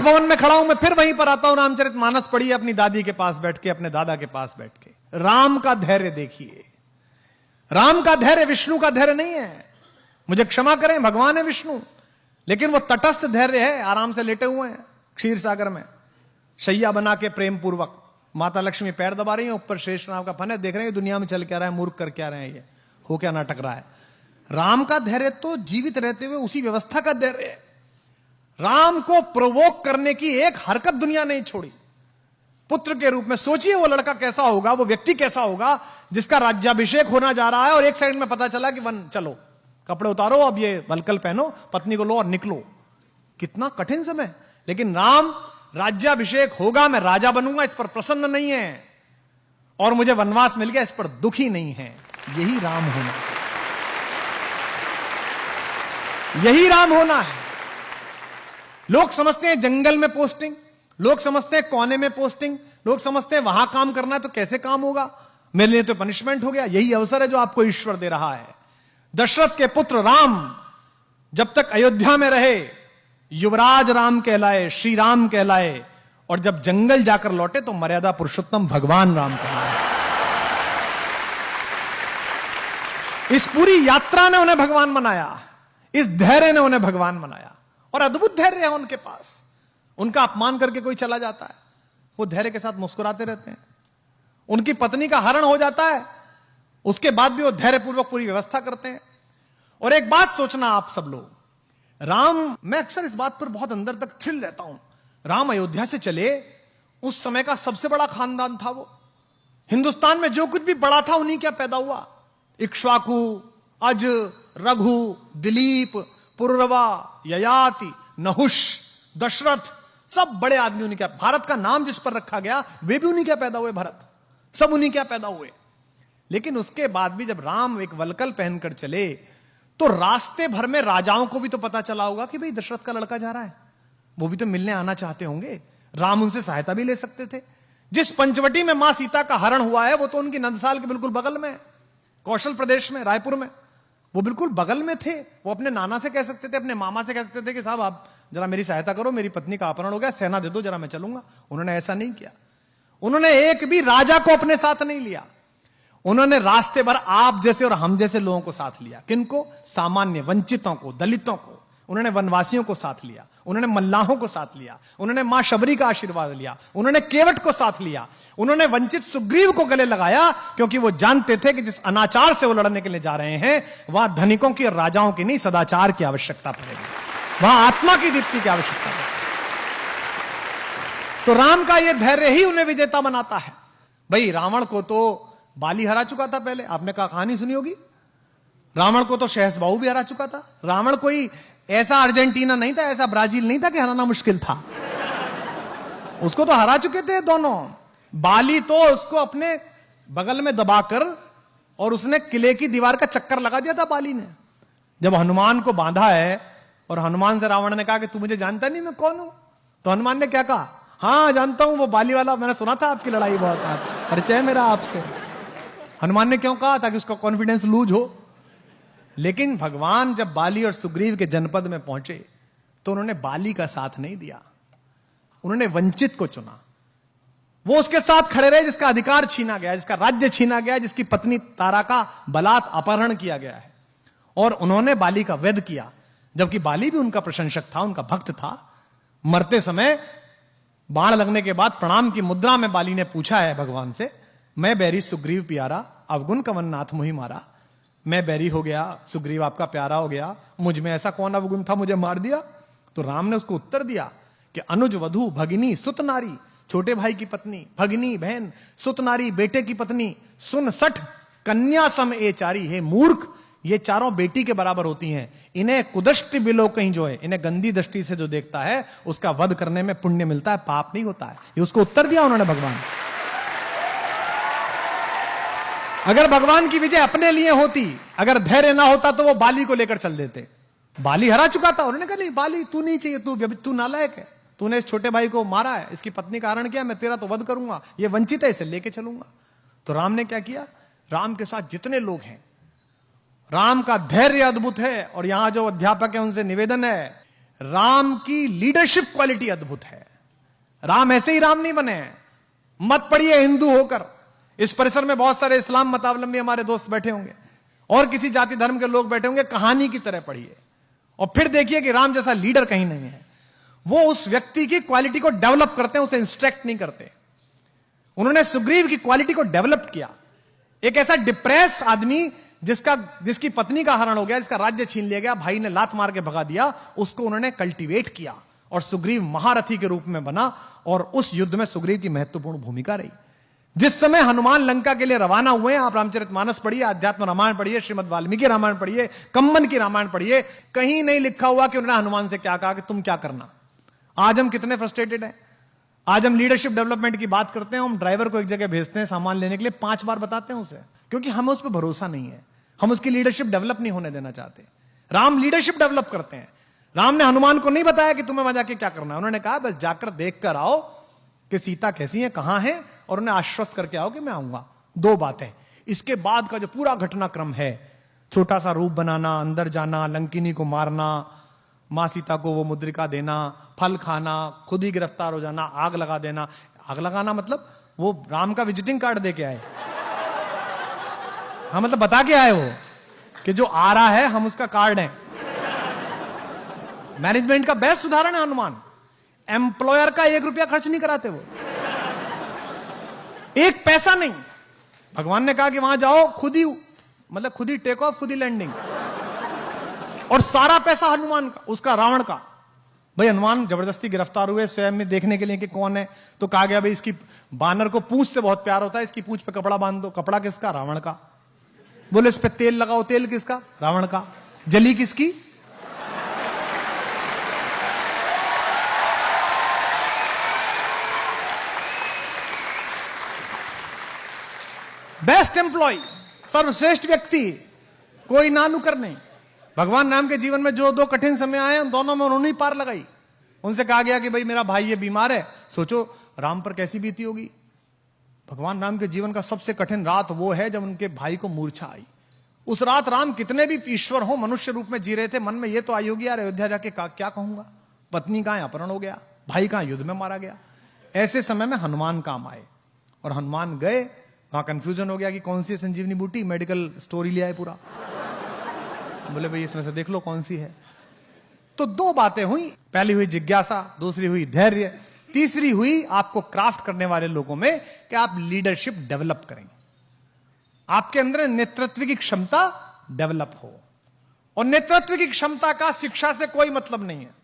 राजभवन में खड़ा हूं, मैं फिर वहीं पर आता हूं। रामचरितमानस पढ़िए अपनी दादी के पास बैठ के, अपने दादा के पास बैठ के। राम का धैर्य देखिए। राम का धैर्य विष्णु का धैर्य नहीं है। मुझे क्षमा करें, भगवान है विष्णु, लेकिन वो तटस्थ धैर्य है। आराम से लेटे हुए हैं क्षीर सागर में, शैया बना के प्रेम पूर्वक। माता लक्ष्मी पैर दबा रही है, ऊपर शेष नाग का फन है। देख रहे हैं दुनिया में चल क्या रहा है, मूर्ख कर क्या रहे हैं, ये हो क्या नाटक रहा है। राम का धैर्य तो जीवित रहते हुए उसी व्यवस्था का धैर्य है। राम को प्रोवोक करने की एक हरकत दुनिया नहीं छोड़ी। पुत्र के रूप में सोचिए वो लड़का कैसा होगा, वो व्यक्ति कैसा होगा जिसका राज्याभिषेक होना जा रहा है और एक साइड में पता चला कि वन चलो कपड़े उतारो, अब ये वलकल पहनो, पत्नी को लो और निकलो। कितना कठिन समय। लेकिन राम राज्याभिषेक होगा, मैं राजा बनूंगा, इस पर प्रसन्न नहीं है, और मुझे वनवास मिल गया, इस पर दुखी नहीं है। यही राम होना है, यही राम होना है। लोग समझते हैं जंगल में पोस्टिंग, लोग समझते हैं कोने में पोस्टिंग, लोग समझते हैं वहां काम करना है तो कैसे काम होगा, मेरे लिए तो पनिशमेंट हो गया। यही अवसर है जो आपको ईश्वर दे रहा है। दशरथ के पुत्र राम जब तक अयोध्या में रहे युवराज राम कहलाए, श्री राम कहलाए, और जब जंगल जाकर लौटे तो मर्यादा पुरुषोत्तम भगवान राम कहलाए। इस पूरी यात्रा ने उन्हें भगवान बनाया, इस धैर्य ने उन्हें भगवान बनाया, और अद्भुत धैर्य है उनके पास। उनका अपमान करके कोई चला जाता है, वो धैर्य के साथ मुस्कुराते रहते हैं। उनकी पत्नी का हरण हो जाता है, उसके बाद भी वो धैर्यपूर्वक पूरी व्यवस्था करते हैं। और एक बात सोचना आप सब लोग, राम, मैं अक्सर इस बात पर बहुत अंदर तक थ्रिल रहता हूं। राम अयोध्या से चले, उस समय का सबसे बड़ा खानदान था वो। हिंदुस्तान में जो कुछ भी बड़ा था उन्हीं क्या पैदा हुआ। इक्ष्वाकु, अज, रघु, दिलीप, पुररवा, ययाति, नहुष, दशरथ, सब बड़े आदमी उन्हीं क्या। भारत का नाम जिस पर रखा गया वे भी उन्हीं क्या पैदा हुए, भरत, सब उन्हीं क्या पैदा हुए। लेकिन उसके बाद भी जब राम एक वलकल पहनकर चले तो रास्ते भर में राजाओं को भी तो पता चला होगा कि भाई दशरथ का लड़का जा रहा है, वो भी तो मिलने आना चाहते होंगे। राम उनसे सहायता भी ले सकते थे। जिस पंचवटी में मां सीता का हरण हुआ है वो तो उनकी नंदसाल के बिल्कुल बगल में है, कौशल प्रदेश में, रायपुर में, वो बिल्कुल बगल में थे। वो अपने नाना से कह सकते थे, अपने मामा से कह सकते थे कि साहब आप जरा मेरी सहायता करो, मेरी पत्नी का अपहरण हो गया, सेना दे दो जरा, मैं चलूंगा। उन्होंने ऐसा नहीं किया। उन्होंने एक भी राजा को अपने साथ नहीं लिया। उन्होंने रास्ते भर आप जैसे और हम जैसे लोगों को साथ लिया। किनको? सामान्य वंचितों को, दलितों को। उन्होंने वनवासियों को साथ लिया, उन्होंने मल्लाहों को साथ लिया, उन्होंने मां शबरी का आशीर्वाद लिया, उन्होंने केवट को साथ लिया, उन्होंने वंचित सुग्रीव को गले लगाया, क्योंकि वो जानते थे कि जिस अनाचार से वो लड़ने के लिए जा रहे हैं वहां धनिकों की और राजाओं की नहीं, सदाचार की आवश्यकता पड़ेगी, वहां आत्मा की दीप्ति की आवश्यकता पड़ेगी। तो राम का यह धैर्य ही उन्हें विजेता बनाता है। भाई रावण को तो बाली हरा चुका था पहले, आपने कहानी सुनी होगी। रावण को तो शहसबाहु भी हरा चुका था। रावण कोई ऐसा अर्जेंटीना नहीं था, ऐसा ब्राजील नहीं था कि हराना मुश्किल था। उसको तो हरा चुके थे दोनों। बाली तो उसको अपने बगल में दबाकर और उसने किले की दीवार का चक्कर लगा दिया था बाली ने। जब हनुमान को बांधा है और हनुमान से रावण ने कहा कि तू मुझे जानता नहीं मैं कौन हूं, तो हनुमान ने क्या कहा? हाँ जानता हूं, वो बाली वाला, मैंने सुना था आपकी लड़ाई बहुत, परिचय मेरा आपसे। हनुमान ने क्यों कहा? ताकि उसका कॉन्फिडेंस लूज हो। लेकिन भगवान जब बाली और सुग्रीव के जनपद में पहुंचे तो उन्होंने बाली का साथ नहीं दिया, उन्होंने वंचित को चुना। वो उसके साथ खड़े रहे जिसका अधिकार छीना गया, जिसका राज्य छीना गया, जिसकी पत्नी तारा का बलात् अपहरण किया गया है, और उन्होंने बाली का वध किया। जबकि बाली भी उनका प्रशंसक था, उनका भक्त था। मरते समय बाण लगने के बाद प्रणाम की मुद्रा में बाली ने पूछा है भगवान से, मैं बैरी सुग्रीव प्यारा, अवगुण कवन नाथ मुहि मारा। मैं बैरी हो गया, सुग्रीव आपका प्यारा हो गया, मुझ में ऐसा कौन अवगुण था मुझे मार दिया? तो राम ने उसको उत्तर दिया कि अनुज वधु भगिनी सुत नारी, छोटे भाई की पत्नी, भगिनी बहन, सुत नारी बेटे की पत्नी, सुन सठ कन्या सम ए चारी। हे मूर्ख, ये चारों बेटी के बराबर होती हैं। इन्हें कुदृष्टि बिलो कहीं जो है, इन्हें गंदी दृष्टि से जो देखता है उसका वध करने में पुण्य मिलता है, पाप नहीं होता है। ये उसको उत्तर दिया उन्होंने भगवान। अगर भगवान की विजय अपने लिए होती, अगर धैर्य ना होता तो वो बाली को लेकर चल देते। बाली हरा चुका था, उन्होंने कहा नहीं बाली तू नहीं चाहिए, तू नालायक है, तूने इस छोटे भाई को मारा है, इसकी पत्नी का हरण किया, मैं तेरा तो वध करूंगा, ये वंचित है, इसे लेके चलूंगा। तो राम ने क्या किया? राम के साथ जितने लोग हैं, राम का धैर्य अद्भुत है। और यहां जो अध्यापक है उनसे निवेदन है, राम की लीडरशिप क्वालिटी अद्भुत है। राम ऐसे ही राम नहीं बने हैं। मत पढ़िए हिंदू होकर, इस परिसर में बहुत सारे इस्लाम मतावलंबी हमारे दोस्त बैठे होंगे और किसी जाति धर्म के लोग बैठे होंगे, कहानी की तरह पढ़िए और फिर देखिए कि राम जैसा लीडर कहीं नहीं है। वो उस व्यक्ति की क्वालिटी को डेवलप करते हैं, उसे इंस्ट्रक्ट नहीं करते। उन्होंने सुग्रीव की क्वालिटी को डेवलप किया। एक ऐसा डिप्रेस आदमी जिसकी पत्नी का हरण हो गया, जिसका राज्य छीन लिया गया, भाई ने लात मार के भगा दिया, उसको उन्होंने कल्टीवेट किया और सुग्रीव महारथी के रूप में बना और उस युद्ध में सुग्रीव की महत्वपूर्ण भूमिका रही। जिस समय हनुमान लंका के लिए रवाना हुए, आप रामचरितमानस पढ़िए, अध्यात्म रामायण पढ़िए, श्रीमद् वाल्मीकि रामायण पढ़िए, कंबन की रामायण पढ़िए, कहीं नहीं लिखा हुआ कि उन्होंने हनुमान से क्या कहा कि तुम क्या करना। आज हम कितने फ्रस्ट्रेटेड हैं। आज हम लीडरशिप डेवलपमेंट की बात करते हैं, हम ड्राइवर को एक जगह भेजते हैं सामान लेने के लिए, 5 बार बताते हैं उसे, क्योंकि हमें उस पर भरोसा नहीं है। हम उसकी लीडरशिप डेवलप नहीं होने देना चाहते। राम लीडरशिप डेवलप करते हैं। राम ने हनुमान को नहीं बताया कि तुम्हें वहां जाके क्या करना है। उन्होंने कहा बस जाकर देख कर आओ कि सीता कैसी है, कहां है, और उन्हें आश्वस्त करके आओ कि मैं आऊंगा। 2 बातें। इसके बाद का जो पूरा घटनाक्रम है, छोटा सा रूप बनाना, अंदर जाना, लंकिनी को मारना, मां सीता को वो मुद्रिका देना, फल खाना, खुद ही गिरफ्तार हो जाना, आग लगा देना। आग लगाना मतलब वो राम का विजिटिंग कार्ड दे के आए। हाँ, मतलब बता के आए वो कि जो आ रहा है हम उसका कार्ड है। मैनेजमेंट का बेस्ट उदाहरण है हनुमान। एम्प्लॉयर का 1 रुपया खर्च नहीं कराते वो, 1 पैसा नहीं। भगवान ने कहा कि वहां जाओ, खुद ही टेक ऑफ, खुद ही लैंडिंग, और सारा पैसा हनुमान का, उसका रावण का। भाई हनुमान जबरदस्ती गिरफ्तार हुए स्वयं में देखने के लिए कि कौन है, तो कहा गया भाई इसकी बानर को पूंछ से बहुत प्यार होता है, इसकी पूंछ पे कपड़ा बांध दो। कपड़ा किसका? रावण का। बोले इस पे तेल लगाओ, तेल किसका? रावण का। जली किसकी? बेस्ट एम्प्लॉय, सर्वश्रेष्ठ व्यक्ति, कोई ना नुकर नहीं। भगवान राम के जीवन में जो 2 कठिन समय आए, उन दोनों में उन्होंने ही पार लगाई। उनसे कहा गया कि भाई मेरा भाई ये बीमार है, सोचो राम पर कैसी बीती होगी। भगवान राम के जीवन का सबसे कठिन रात वो है जब उनके भाई को मूर्छा आई। उस रात राम कितने भी ईश्वर हो, मनुष्य रूप में जी रहे थे, मन में ये तो आई होगी यार अयोध्या जाके क्या कहूंगा, पत्नी कहां अपहरण हो गया, भाई कहां युद्ध में मारा गया। ऐसे समय में हनुमान काम आए और हनुमान गए, वहां कंफ्यूजन हो गया कि कौन सी संजीवनी बूटी, मेडिकल स्टोरी ले आए पूरा। बोले भाई इसमें से देख लो कौन सी है। तो 2 बातें हुई, पहली हुई जिज्ञासा, दूसरी हुई धैर्य, तीसरी हुई आपको क्राफ्ट करने वाले लोगों में कि आप लीडरशिप डेवलप करें, आपके अंदर नेतृत्व की क्षमता डेवलप हो। और नेतृत्व की क्षमता का शिक्षा से कोई मतलब नहीं है।